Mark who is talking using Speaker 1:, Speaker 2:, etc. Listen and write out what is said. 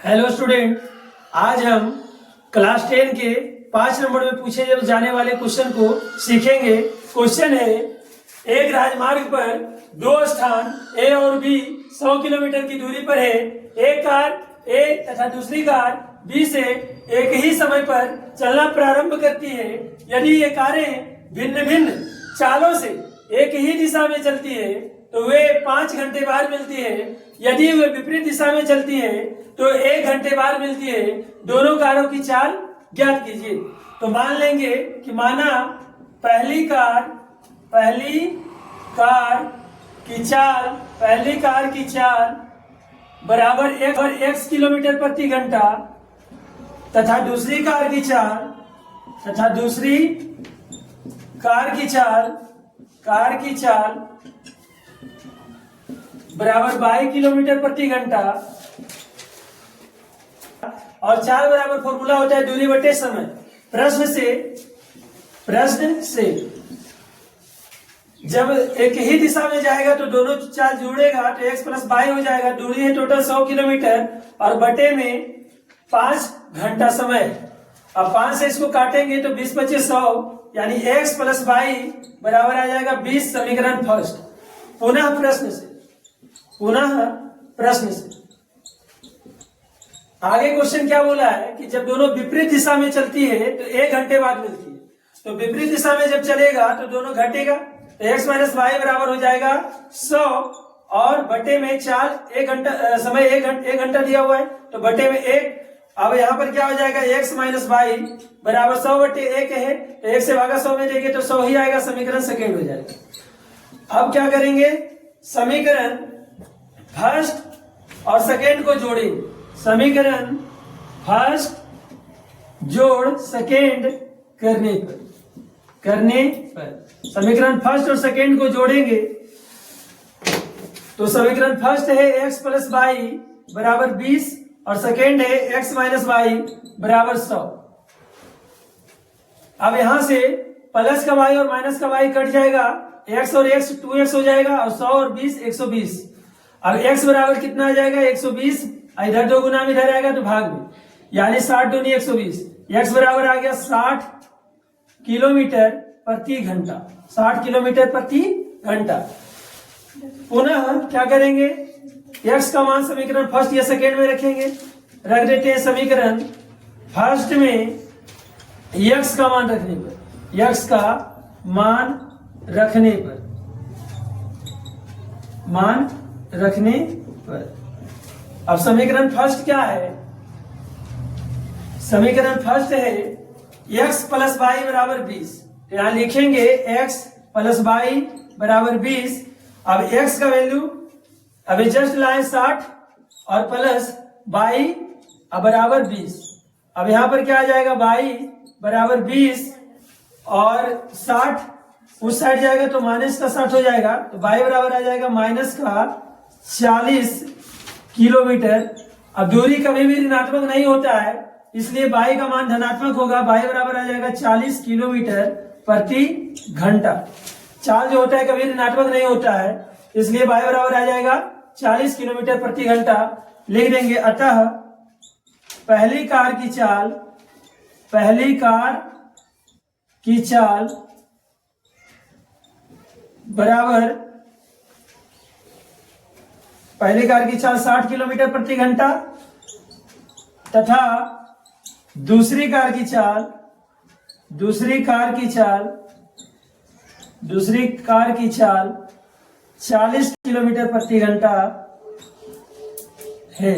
Speaker 1: Hello student, आज हम class 10 के 5 नंबर में पूछे जाने वाले क्वेश्चन को सीखेंगे। क्वेश्चन है, एक राजमार्ग पर दो स्थान ए और बी 100 किलोमीटर की दूरी पर है। एक कार ए तथा दूसरी कार बी से एक ही समय पर चलना प्रारंभ करती है। यदि ये कारें भिन्न भिन्न चालों से एक ही दिशा में चलती है तो वे 5 घंटे बाद मिलती है। यदि वे विपरीत दिशा में चलती है तो 1 घंटे बाद मिलती है। दोनों कारों की चाल ज्ञात कीजिए। तो मान लेंगे कि माना पहली कार की चाल बराबर 1 किलोमीटर प्रति घंटा तथा दूसरी कार की चाल बराबर 22 किलोमीटर प्रति घंटा और चाल बराबर फॉर्मूला होता है दूरी बटे समय। प्रश्न से जब एक ही दिशा में जाएगा तो दोनों चाल जुड़ेगा तो x प्लस वाई हो जाएगा। दूरी है टोटल 100 किलोमीटर और बटे में 5 घंटा समय। अब 5 से इसको काटेंगे तो 20 बचे 100, यानी x प्लस वाई बराबर आ जाएगा 20। समीकरण फर्स्ट। पुनः प्रश्न से आगे क्वेश्चन क्या बोला है कि जब दोनों विपरीत दिशा में चलती है तो 1 घंटे बाद मिलती है। तो विपरीत दिशा में जब चलेगा तो दोनों घटेगा तो x माइनस वाई बराबर हो जाएगा 100 और बटे में चाल 1 घंटा समय 1 घंटा दिया हुआ है तो बटे में 1। अब यहाँ पर क्या हो जाएगा x माइनस वाई बराबर 100 बटे 1 है तो 1 से भागा 100 में देंगे तो 100 ही आएगा। समीकरण सेकेंड हो जाएगा। अब क्या करेंगे, समीकरण फर्स्ट और सेकेंड को जोड़ेंगे। समीकरण फर्स्ट जोड़ सेकेंड करने पर समीकरण फर्स्ट और सेकेंड को जोड़ेंगे तो समीकरण फर्स्ट है x प्लस वाई बराबर 20 और सेकेंड है x माइनस वाई बराबर 100। अब यहां से प्लस का y और माइनस का y कट जाएगा, x और x 2x हो जाएगा और 100 और 20 120। अब x बराबर कितना आ जाएगा 120, इधर 2 गुना में इधर आएगा तो भाग में, यानी 60 दूनी 120। x बराबर आ गया 60 किलोमीटर प्रति घंटा। 60 किलोमीटर प्रति घंटा। पुनः क्या करेंगे, x का मान समीकरण फर्स्ट या सेकेंड में रखेंगे। रख देते हैं समीकरण फर्स्ट में x का मान रखने पर अब समीकरण फर्स्ट क्या है, समीकरण फर्स्ट है x प्लस वाई बराबर 20। यहां लिखेंगे x प्लस वाई बराबर 20। अब x का वैल्यू अभी जस्ट लाए 60 और प्लस वाई बराबर 20। अब यहां पर क्या आ जाएगा, वाई बराबर 20 और 60 उस साइड जाएगा तो माइनस का 60 हो जाएगा तो वाई बराबर आ जाएगा माइनस का 40 किलोमीटर। अब दूरी कभी भी ऋणात्मक नहीं होता है इसलिए वाई का मान धनात्मक होगा। वाई बराबर आ जाएगा 40 किलोमीटर प्रति घंटा। चाल जो होता है कभी ऋणात्मक नहीं होता है इसलिए वाई बराबर आ जाएगा 40 किलोमीटर प्रति घंटा। लिख देंगे अतः पहली कार की चाल बराबर पहली कार की चाल 60 किलोमीटर प्रति घंटा तथा दूसरी कार की चाल 40 किलोमीटर प्रति घंटा है।